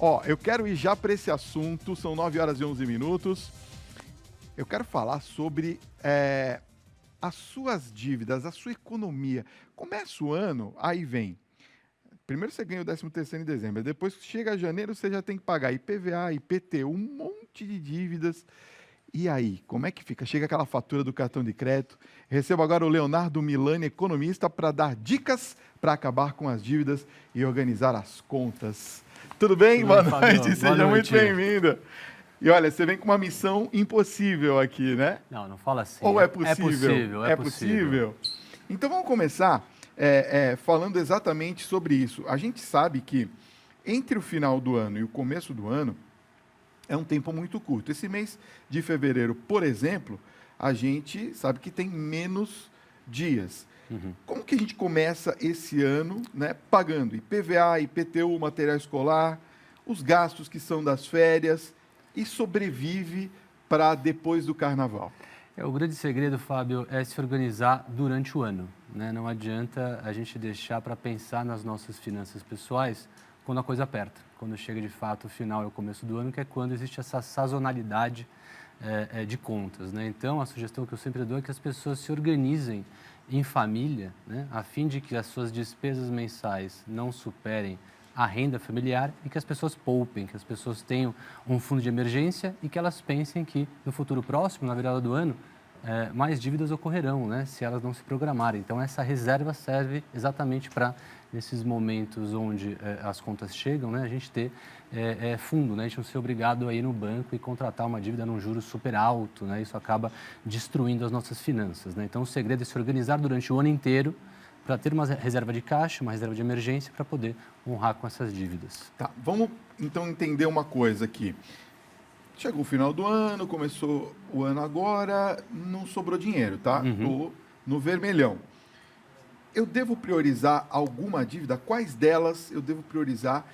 Ó, eu quero ir já para esse assunto, são 9 horas e 11 minutos. Eu quero falar sobre as suas dívidas, a sua economia. Começa o ano, aí vem. Primeiro você ganha o 13º em dezembro, depois que chega janeiro você já tem que pagar IPVA, IPTU, um monte de dívidas. E aí, como é que fica? Chega aquela fatura do cartão de crédito. Recebo agora o Leonardo Milani, economista, para dar dicas para acabar com as dívidas e organizar as contas. Tudo bem? Tudo Boa bem, noite, Fábio? seja Boa muito noite. bem-vindo. E olha, você vem com uma missão impossível aqui, né? Não fala assim. Ou é possível? É possível, É possível? Então vamos começar falando exatamente sobre isso. A gente sabe que entre o final do ano e o começo do ano é um tempo muito curto. Esse mês de fevereiro, por exemplo, a gente sabe que tem menos dias. Como que a gente começa esse ano, né, pagando IPVA, IPTU, material escolar, os gastos que são das férias e sobrevive para depois do carnaval? O grande segredo, Fábio, é se organizar durante o ano, né? Não adianta a gente deixar para pensar nas nossas finanças pessoais quando a coisa aperta, quando chega de fato o final e o começo do ano, que é quando existe essa sazonalidade de contas, né? Então, a sugestão que eu sempre dou é que as pessoas se organizem em família, né, a fim de que as suas despesas mensais não superem a renda familiar e que as pessoas poupem, que as pessoas tenham um fundo de emergência e que elas pensem que no futuro próximo, na virada do ano, mais dívidas ocorrerão, né, se elas não se programarem. Então, essa reserva serve exatamente para, nesses momentos onde as contas chegam, né, a gente ter fundo, né, a gente não ser obrigado a ir no banco e contratar uma dívida num juro super alto, né, isso acaba destruindo as nossas finanças, né. Então, o segredo é se organizar durante o ano inteiro para ter uma reserva de caixa, uma reserva de emergência para poder honrar com essas dívidas. Tá, vamos então entender uma coisa aqui. Chegou o final do ano, começou o ano agora, não sobrou dinheiro, tá? Tô no vermelhão. Eu devo priorizar alguma dívida? Quais delas eu devo priorizar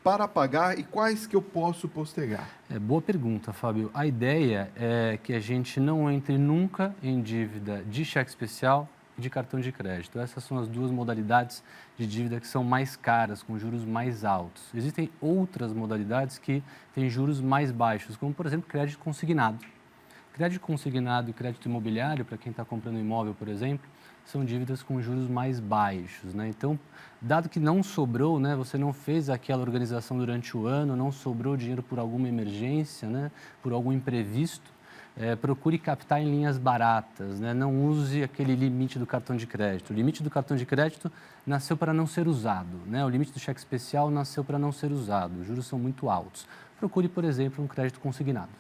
para pagar e quais que eu posso postergar? Boa pergunta, Fábio. A ideia é que a gente não entre nunca em dívida de cheque especial e de cartão de crédito. Essas são as duas modalidades de dívida que são mais caras, com juros mais altos. Existem outras modalidades que têm juros mais baixos, como, por exemplo, crédito consignado. Crédito consignado e crédito imobiliário, para quem está comprando imóvel, por exemplo, são dívidas com juros mais baixos, né? Então, dado que não sobrou, né, você não fez aquela organização durante o ano, não sobrou dinheiro por alguma emergência, né, por algum imprevisto, procure captar em linhas baratas, né? Não use aquele limite do cartão de crédito. O limite do cartão de crédito nasceu para não ser usado, né? O limite do cheque especial nasceu para não ser usado. Os juros são muito altos. Procure, por exemplo, um crédito consignado.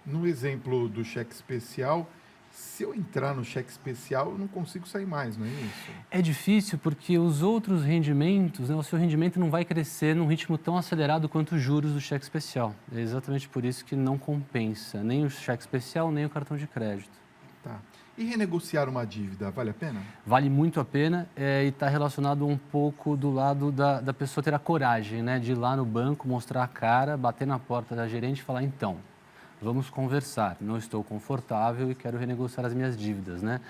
No exemplo do cheque especial, se eu entrar no cheque especial, eu não consigo sair mais, não é isso? É difícil porque os outros rendimentos, né, o seu rendimento não vai crescer num ritmo tão acelerado quanto os juros do cheque especial. É exatamente por isso que não compensa nem o cheque especial, nem o cartão de crédito. Tá. E renegociar uma dívida, vale a pena? Vale muito a pena e está relacionado um pouco do lado da pessoa ter a coragem, né, de ir lá no banco, mostrar a cara, bater na porta da gerente e falar, então, vamos conversar, não estou confortável e quero renegociar as minhas dívidas, né?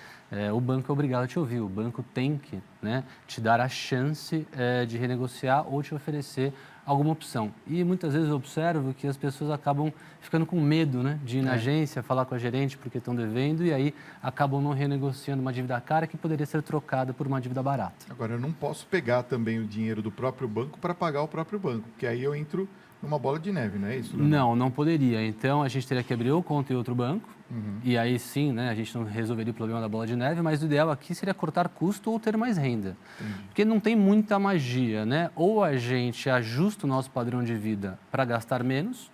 O banco é obrigado a te ouvir, o banco tem que, né, te dar a chance de renegociar ou te oferecer alguma opção. E muitas vezes eu observo que as pessoas acabam ficando com medo, né, de ir na agência, falar com a gerente porque estão devendo e aí acabam não renegociando uma dívida cara que poderia ser trocada por uma dívida barata. Agora, eu não posso pegar também o dinheiro do próprio banco para pagar o próprio banco, porque aí eu entro numa bola de neve, não é isso? Não poderia. Então, a gente teria que abrir ou conta em outro banco, e aí sim, né, a gente não resolveria o problema da bola de neve, mas o ideal aqui seria cortar custo ou ter mais renda. Porque não tem muita magia, né? Ou a gente ajusta o nosso padrão de vida para gastar menos,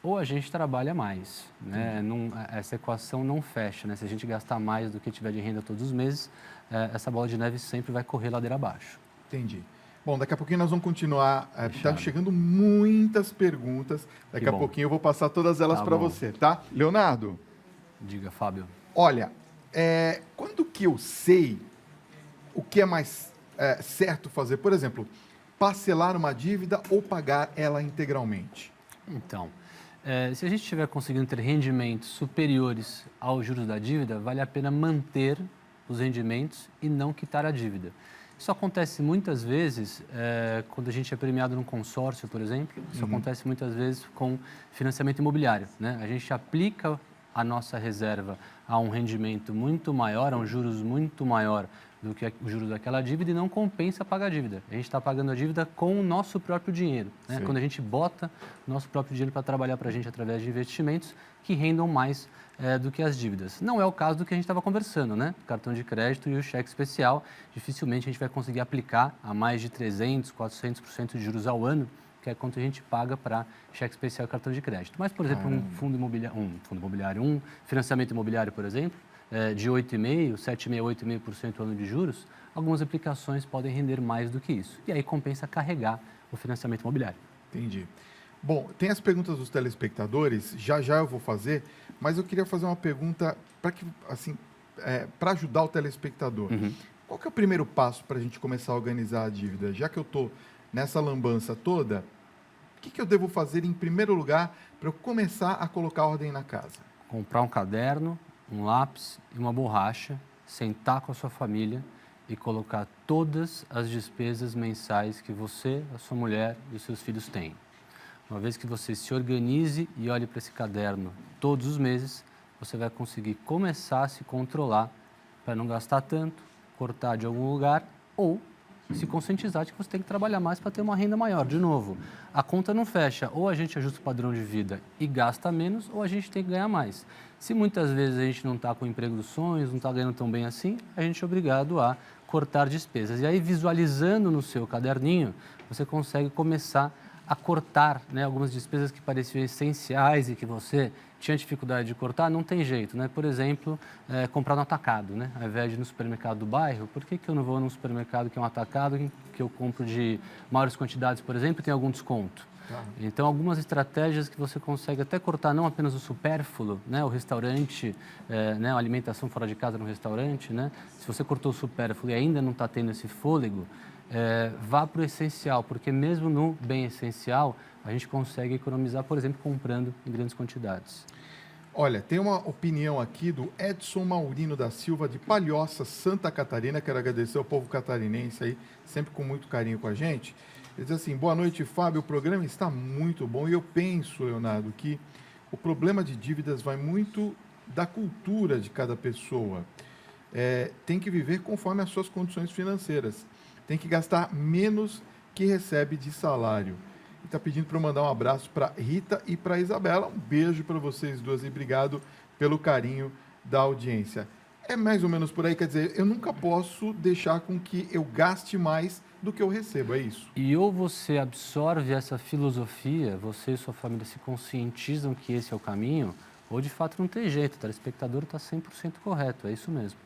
ou a gente trabalha mais, né? Essa equação não fecha, né? Se a gente gastar mais do que tiver de renda todos os meses, essa bola de neve sempre vai correr ladeira abaixo. Entendi. Bom, daqui a pouquinho nós vamos continuar. Estão chegando muitas perguntas. Daqui a pouquinho eu vou passar todas elas para você, tá? Leonardo. Diga, Fábio. Olha, quando que eu sei o que é mais certo fazer? Por exemplo, parcelar uma dívida ou pagar ela integralmente? Então, se a gente estiver conseguindo ter rendimentos superiores aos juros da dívida, vale a pena manter os rendimentos e não quitar a dívida. Isso acontece muitas vezes quando a gente é premiado num consórcio, por exemplo. Isso acontece muitas vezes com financiamento imobiliário, né? A gente aplica a nossa reserva a um rendimento muito maior, a um juros muito maior do que o juros daquela dívida e não compensa pagar a dívida. A gente está pagando a dívida com o nosso próprio dinheiro, né? Quando a gente bota o nosso próprio dinheiro para trabalhar para a gente através de investimentos que rendam mais do que as dívidas. Não é o caso do que a gente estava conversando, né? O cartão de crédito e o cheque especial. Dificilmente a gente vai conseguir aplicar a mais de 300%, 400% de juros ao ano, que é quanto a gente paga para cheque especial e cartão de crédito. Mas, por exemplo, um fundo imobiliário, um financiamento imobiliário, por exemplo, de 8,5%, 7,5%, 8,5% ao ano de juros, algumas aplicações podem render mais do que isso. E aí compensa carregar o financiamento imobiliário. Entendi. Bom, tem as perguntas dos telespectadores, já já eu vou fazer, mas eu queria fazer uma pergunta para que, assim, para ajudar o telespectador. Qual que é o primeiro passo para a gente começar a organizar a dívida? Já que eu estou nessa lambança toda, o que eu devo fazer em primeiro lugar para eu começar a colocar ordem na casa? Comprar um caderno, um lápis e uma borracha, sentar com a sua família e colocar todas as despesas mensais que você, a sua mulher e os seus filhos têm. Uma vez que você se organize e olhe para esse caderno todos os meses, você vai conseguir começar a se controlar para não gastar tanto, cortar de algum lugar ou se conscientizar de que você tem que trabalhar mais para ter uma renda maior. De novo, a conta não fecha. Ou a gente ajusta o padrão de vida e gasta menos, ou a gente tem que ganhar mais. Se muitas vezes a gente não está com o emprego dos sonhos, não está ganhando tão bem assim, a gente é obrigado a cortar despesas. E aí, visualizando no seu caderninho, você consegue começar a cortar, né, algumas despesas que pareciam essenciais e que você tinha dificuldade de cortar, não tem jeito, né? Por exemplo, comprar no atacado, né? Ao invés de ir no supermercado do bairro, por que eu não vou num supermercado que é um atacado, que eu compro de maiores quantidades, por exemplo, e tem algum desconto? Então, algumas estratégias que você consegue até cortar não apenas o supérfluo, né? O restaurante, né? A alimentação fora de casa no restaurante, né? Se você cortou o supérfluo e ainda não está tendo esse fôlego, vá para o essencial, porque mesmo no bem essencial, a gente consegue economizar, por exemplo, comprando em grandes quantidades. Olha, tem uma opinião aqui do Edson Maurino da Silva, de Palhoça, Santa Catarina. Quero agradecer ao povo catarinense aí, sempre com muito carinho com a gente. Ele diz assim: boa noite, Fábio, o programa está muito bom. E eu penso, Leonardo, que o problema de dívidas vai muito da cultura de cada pessoa. Tem que viver conforme as suas condições financeiras. Tem que gastar menos que recebe de salário. E está pedindo para eu mandar um abraço para Rita e para Isabela. Um beijo para vocês duas e obrigado pelo carinho da audiência. É mais ou menos por aí, quer dizer, eu nunca posso deixar com que eu gaste mais do que eu recebo, é isso? E ou você absorve essa filosofia, você e sua família se conscientizam que esse é o caminho, ou de fato não tem jeito, o telespectador está 100% correto, é isso mesmo.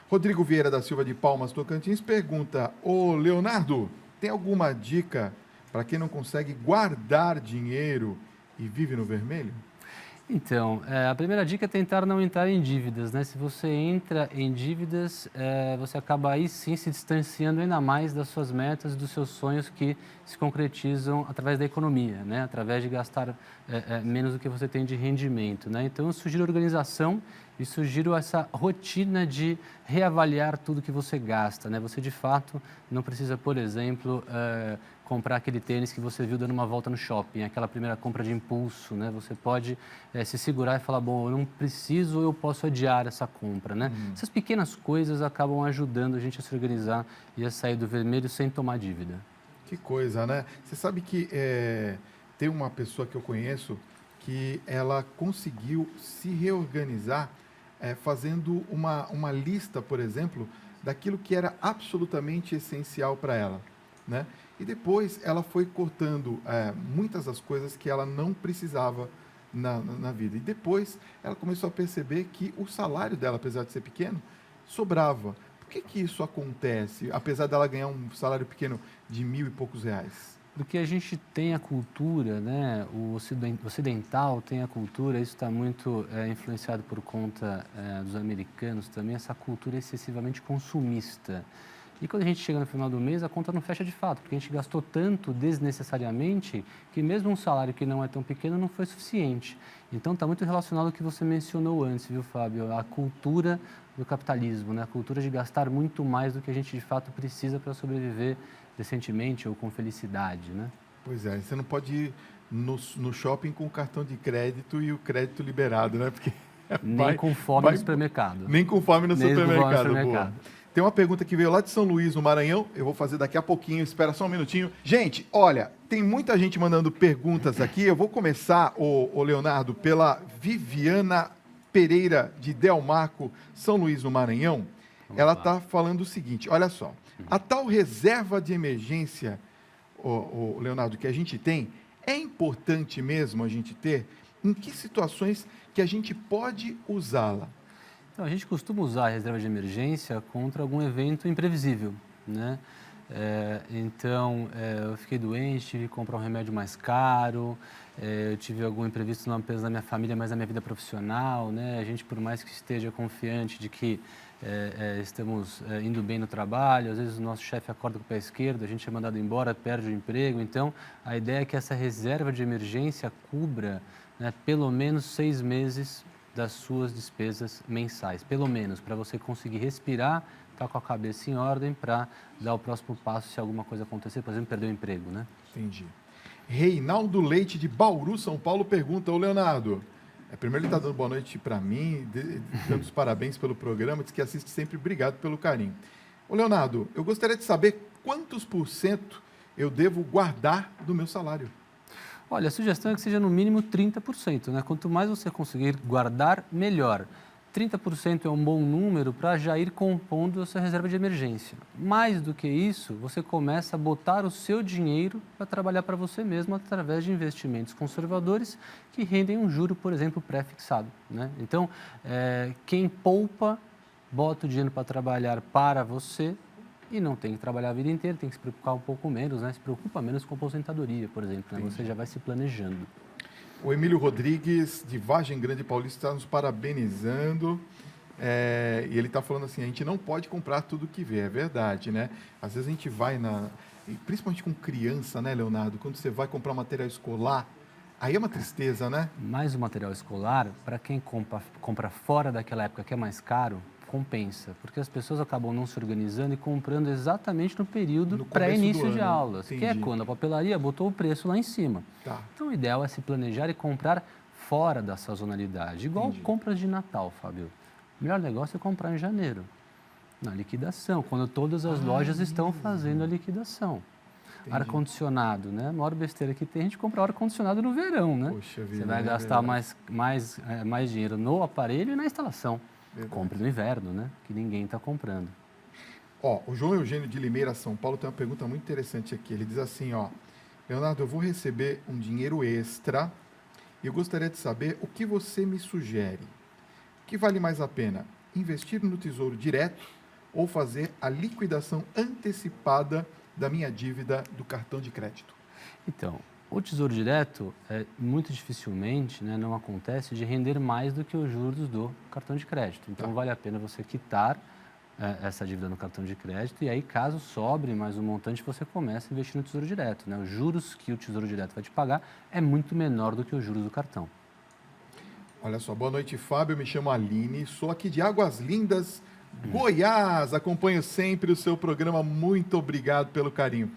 Rodrigo Vieira da Silva de Palmas, Tocantins, pergunta: ô Leonardo, tem alguma dica para quem não consegue guardar dinheiro e vive no vermelho? Então, a primeira dica é tentar não entrar em dívidas, né? Se você entra em dívidas, você acaba aí sim se distanciando ainda mais das suas metas e dos seus sonhos que se concretizam através da economia, né? Através de gastar menos do que você tem de rendimento, né? Então, eu sugiro organização e sugiro essa rotina de reavaliar tudo que você gasta, né? Você, de fato, não precisa, por exemplo, comprar aquele tênis que você viu dando uma volta no shopping, aquela primeira compra de impulso, né? Você pode se segurar e falar, bom, eu não preciso, eu posso adiar essa compra, né? Essas pequenas coisas acabam ajudando a gente a se organizar e a sair do vermelho sem tomar dívida. Que coisa, né? Você sabe que tem uma pessoa que eu conheço que ela conseguiu se reorganizar fazendo uma lista, por exemplo, daquilo que era absolutamente essencial para ela, né? E depois ela foi cortando muitas das coisas que ela não precisava na vida. E depois ela começou a perceber que o salário dela, apesar de ser pequeno, sobrava. Por que isso acontece, apesar dela ganhar um salário pequeno de R$1.000 e poucos? Porque a gente tem a cultura, né? O ocidental tem a cultura, isso está muito influenciado por conta dos americanos também, essa cultura excessivamente consumista. E quando a gente chega no final do mês, a conta não fecha de fato, porque a gente gastou tanto desnecessariamente que mesmo um salário que não é tão pequeno não foi suficiente. Então, está muito relacionado ao que você mencionou antes, viu, Fábio? A cultura do capitalismo, né? A cultura de gastar muito mais do que a gente de fato precisa para sobreviver decentemente ou com felicidade, né? Pois é, você não pode ir no shopping com o cartão de crédito e o crédito liberado, né? Porque Nem com fome no supermercado. Nem com fome no Nem com fome supermercado. no supermercado. Boa. Tem uma pergunta que veio lá de São Luís, no Maranhão. Eu vou fazer daqui a pouquinho, espera só um minutinho. Gente, olha, tem muita gente mandando perguntas aqui. Eu vou começar, o Leonardo, pela Viviana Pereira, de Delmarco, São Luís, no Maranhão. Ela está falando o seguinte, olha só. A tal reserva de emergência, o Leonardo, que a gente tem, é importante mesmo a gente ter? Em que situações que a gente pode usá-la? Então, a gente costuma usar a reserva de emergência contra algum evento imprevisível, né? Eu fiquei doente, tive que comprar um remédio mais caro, eu tive algum imprevisto na empresa da minha família, mas na minha vida profissional, né? A gente, por mais que esteja confiante de que estamos indo bem no trabalho, às vezes o nosso chefe acorda com o pé esquerdo, a gente é mandado embora, perde o emprego. Então, a ideia é que essa reserva de emergência cubra, né, pelo menos 6 meses das suas despesas mensais, pelo menos, para você conseguir respirar, estar com a cabeça em ordem para dar o próximo passo se alguma coisa acontecer, por exemplo, perder o emprego, né? Entendi. Reinaldo Leite, de Bauru, São Paulo, pergunta, ô Leonardo, primeiro ele está dando boa noite para mim, dando os parabéns pelo programa, diz que assiste sempre, obrigado pelo carinho. Ô Leonardo, eu gostaria de saber quantos % eu devo guardar do meu salário? Olha, a sugestão é que seja no mínimo 30%, né? Quanto mais você conseguir guardar, melhor. 30% é um bom número para já ir compondo a sua reserva de emergência. Mais do que isso, você começa a botar o seu dinheiro para trabalhar para você mesmo através de investimentos conservadores que rendem um juro, por exemplo, pré-fixado, né? Então, quem poupa, bota o dinheiro para trabalhar para você e não tem que trabalhar a vida inteira, tem que se preocupar um pouco menos, né? Se preocupa menos com a aposentadoria, por exemplo, né? Você já vai se planejando. O Emílio Rodrigues, de Vargem Grande Paulista, está nos parabenizando. E ele está falando assim, a gente não pode comprar tudo que vê, é verdade, né? Às vezes a gente vai principalmente com criança, né, Leonardo? Quando você vai comprar material escolar, aí é uma tristeza, né? Mas o material escolar, para quem compra fora daquela época que é mais caro, compensa, porque as pessoas acabam não se organizando e comprando exatamente no período pré-início de aulas, que é quando a papelaria botou o preço lá em cima. Tá. Então, o ideal é se planejar e comprar fora da sazonalidade, igual compras de Natal, Fábio. O melhor negócio é comprar em janeiro, na liquidação, quando todas as lojas estão fazendo a liquidação. Ar-condicionado, né? A maior besteira que tem, a gente compra ar-condicionado no verão, né? Poxa vida, você vai gastar mais dinheiro no aparelho e na instalação. Verdade. Compre no inverno, né? Que ninguém está comprando. O João Eugênio de Limeira, São Paulo, tem uma pergunta muito interessante aqui. Ele diz assim, Leonardo, eu vou receber um dinheiro extra e eu gostaria de saber o que você me sugere. O que vale mais a pena? Investir no Tesouro Direto ou fazer a liquidação antecipada da minha dívida do cartão de crédito? Então, o Tesouro Direto, muito dificilmente, né, não acontece de render mais do que os juros do cartão de crédito. Então, vale a pena você quitar essa dívida no cartão de crédito e aí, caso sobre mais um montante, você começa a investir no Tesouro Direto, né? Os juros que o Tesouro Direto vai te pagar é muito menor do que os juros do cartão. Olha só, boa noite, Fábio. Me chamo Aline, sou aqui de Águas Lindas, Goiás. Acompanho sempre o seu programa. Muito obrigado pelo carinho.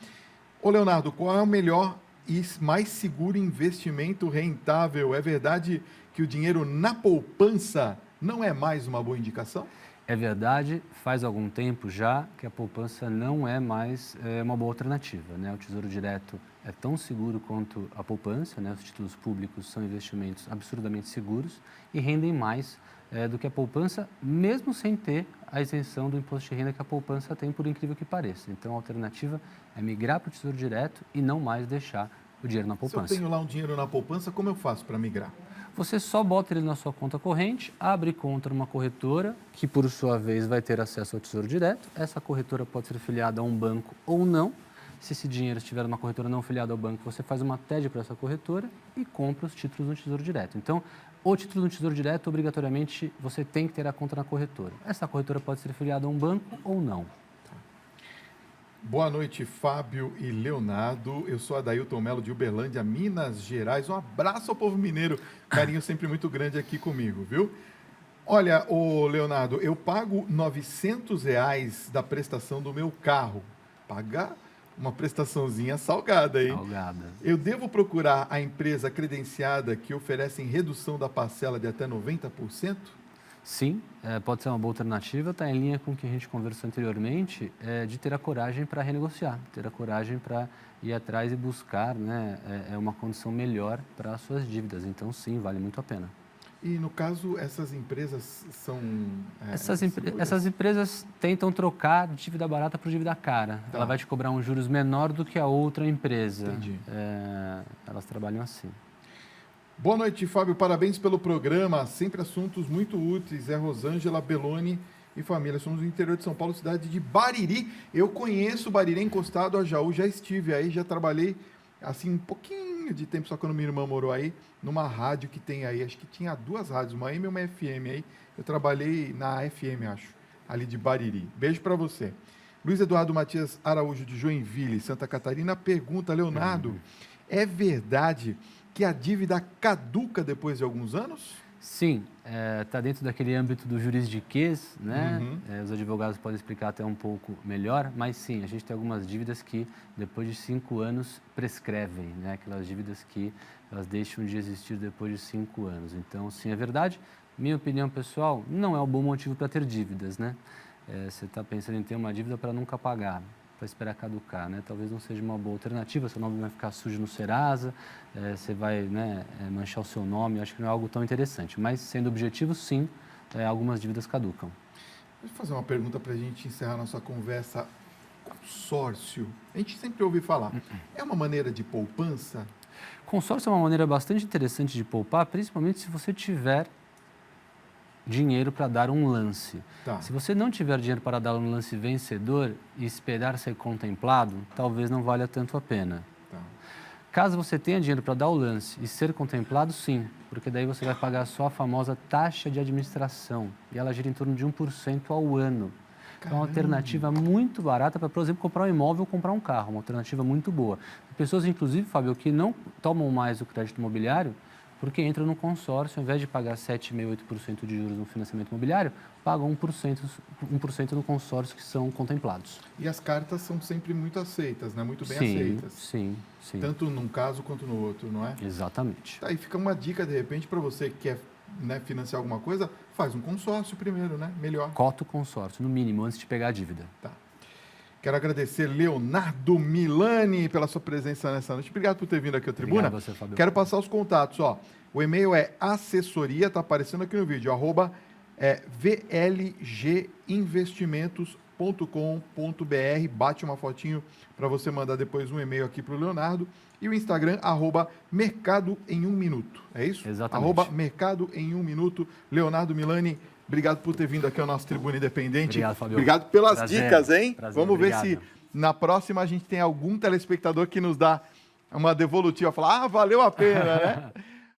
Ô, Leonardo, qual é o melhor e mais seguro investimento rentável? É verdade que o dinheiro na poupança não é mais uma boa indicação? É verdade, faz algum tempo já que a poupança não é mais uma boa alternativa, né? O Tesouro Direto é tão seguro quanto a poupança, né? Os títulos públicos são investimentos absurdamente seguros e rendem mais do que a poupança, mesmo sem ter a isenção do imposto de renda que a poupança tem, por incrível que pareça. Então, a alternativa é migrar para o Tesouro Direto e não mais deixar o dinheiro na poupança. Se eu tenho lá um dinheiro na poupança, como eu faço para migrar? Você só bota ele na sua conta corrente, abre conta numa corretora, que por sua vez vai ter acesso ao Tesouro Direto. Essa corretora pode ser filiada a um banco ou não. Se esse dinheiro estiver numa corretora não filiada ao banco, você faz uma TED para essa corretora e compra os títulos no Tesouro Direto. Então, o título no Tesouro Direto, obrigatoriamente, você tem que ter a conta na corretora. Essa corretora pode ser filiada a um banco ou não. Boa noite, Fábio e Leonardo. Eu sou Adailton Melo de Uberlândia, Minas Gerais. Um abraço ao povo mineiro. Carinho sempre muito grande aqui comigo, viu? Olha, ô Leonardo, eu pago R$ 900 da prestação do meu carro. Pagar uma prestaçãozinha salgada, hein? Salgada. Eu devo procurar a empresa credenciada que oferecem redução da parcela de até 90%? Sim, pode ser uma boa alternativa, está em linha com o que a gente conversou anteriormente, de ter a coragem para renegociar, ter a coragem para ir atrás e buscar, né, uma condição melhor para as suas dívidas. Então, sim, vale muito a pena. E, no caso, essas empresas são... Essas empresas tentam trocar dívida barata por dívida cara. Tá. Ela vai te cobrar um juros menor do que a outra empresa. Entendi. Elas trabalham assim. Boa noite, Fábio. Parabéns pelo programa. Sempre assuntos muito úteis. É Rosângela Belloni e família. Somos do interior de São Paulo, cidade de Bariri. Eu conheço Bariri, encostado a Jaú. Já estive aí, já trabalhei assim um pouquinho de tempo, só quando minha irmã morou aí, numa rádio que tem aí. Acho que tinha 2 rádios, uma AM e uma FM aí. Eu trabalhei na FM, acho, ali de Bariri. Beijo para você. Luiz Eduardo Matias Araújo, de Joinville, Santa Catarina, pergunta, Leonardo, é verdade que a dívida caduca depois de alguns anos? Sim, está dentro daquele âmbito do juridiquês, né? Os advogados podem explicar até um pouco melhor, mas sim, a gente tem algumas dívidas que depois de 5 anos prescrevem, né? Aquelas dívidas que elas deixam de existir depois de 5 anos. Então, sim, é verdade. Minha opinião pessoal, não é um bom motivo para ter dívidas, né? Você está pensando em ter uma dívida para nunca pagar, para esperar caducar, né? Talvez não seja uma boa alternativa, seu nome vai ficar sujo no Serasa, você vai, né, manchar o seu nome, acho que não é algo tão interessante. Mas, sendo objetivo, sim, algumas dívidas caducam. Deixa eu fazer uma pergunta para a gente encerrar nossa conversa. Consórcio, a gente sempre ouve falar, é uma maneira de poupança? Consórcio é uma maneira bastante interessante de poupar, principalmente se você tiver dinheiro para dar um lance. Tá. Se você não tiver dinheiro para dar um lance vencedor e esperar ser contemplado, talvez não valha tanto a pena. Tá. Caso você tenha dinheiro para dar o lance e ser contemplado, sim, porque daí você vai pagar só a famosa taxa de administração e ela gira em torno de 1% ao ano. É uma alternativa muito barata para, por exemplo, comprar um imóvel ou comprar um carro, uma alternativa muito boa. Pessoas, inclusive, Fábio, que não tomam mais o crédito imobiliário porque entram no consórcio, ao invés de pagar 7,5%, 8% de juros no financiamento imobiliário, pagam 1% no consórcio que são contemplados. E as cartas são sempre muito aceitas, né? Muito bem Sim, aceitas. sim, sim. Tanto num caso quanto no outro, não é? Exatamente. Tá, aí fica uma dica, de repente, para você que quer, né, financiar alguma coisa, faz um consórcio primeiro, né? Melhor. Cota o consórcio, no mínimo, antes de pegar a dívida. Tá. Quero agradecer Leonardo Milani pela sua presença nessa noite. Obrigado por ter vindo aqui ao Tribuna. Obrigado a você, Fábio. Quero passar os contatos, ó. O e-mail é assessoria, está aparecendo aqui no vídeo, @vlginvestimentos.com.br. Bate uma fotinho para você mandar depois um e-mail aqui para o Leonardo. E o Instagram, @mercado em 1 minuto. É isso? Exatamente. @mercado em 1 minuto. Leonardo Milani, obrigado por ter vindo aqui ao nosso Tribuna Independente. Obrigado, Fábio. Obrigado pelas Prazer. dicas, hein? Prazer, Vamos obrigado. ver se na próxima a gente tem algum telespectador que nos dá uma devolutiva, falar, valeu a pena, né?